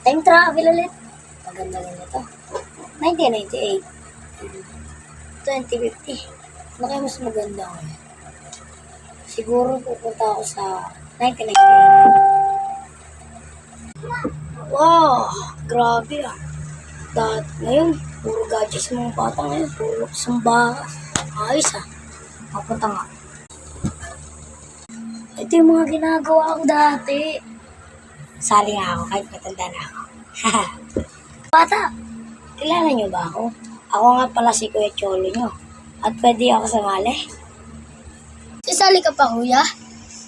Time travel ulit. Maganda rin ito. 1998. 2050. Ano kaya mas maganda ko? Siguro pupunta ako sa 1998. Wow! Grabe ah. Ngayon, puro gadgets mga bata ngayon. Puro samba. Ayos ah. Papunta nga. Ito yung mga ginagawa ko dati. Sali nga ako kahit matanda na ako. Bata, kilala niyo ba ako? Ako nga pala si Kuya Cholo niyo. At pwede ako sumali. Sasali ka pa, kuya?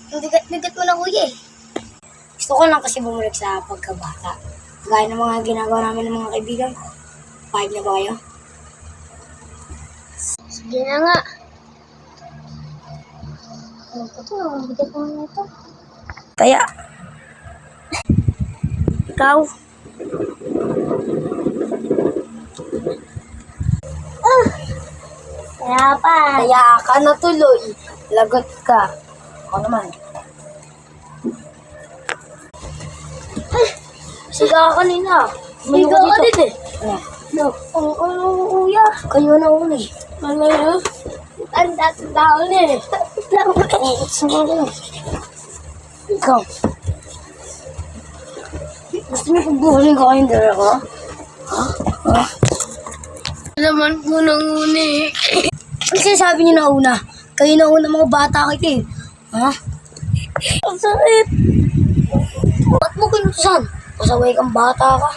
Yung bigat-bigat mo na, kuya eh. Gusto ko lang kasi bumalik sa pagkabata. Gaya ng mga ginagawa namin ng mga kaibigan ko. Pahig na ba kayo? Sige na nga. Ano po ito? Ang bigat mo na ito. Kaya, ikaw. Kaya ka na tuloy. Lagot ka. Ako naman. Siga ka kanina. Siga ka din eh. No. Kuya. Kayo na uli. Ano? Tanda ulit. Ikaw. Gusto niyo pagbuhalin ko kayong dala ko? Ha? Naman po nang uni. Kasi sabi niyo na una. Kayo na una mga bata kayo eh. Ha? Ang sakit. Ba't mo kinutusan? Pasaway kang bata ka.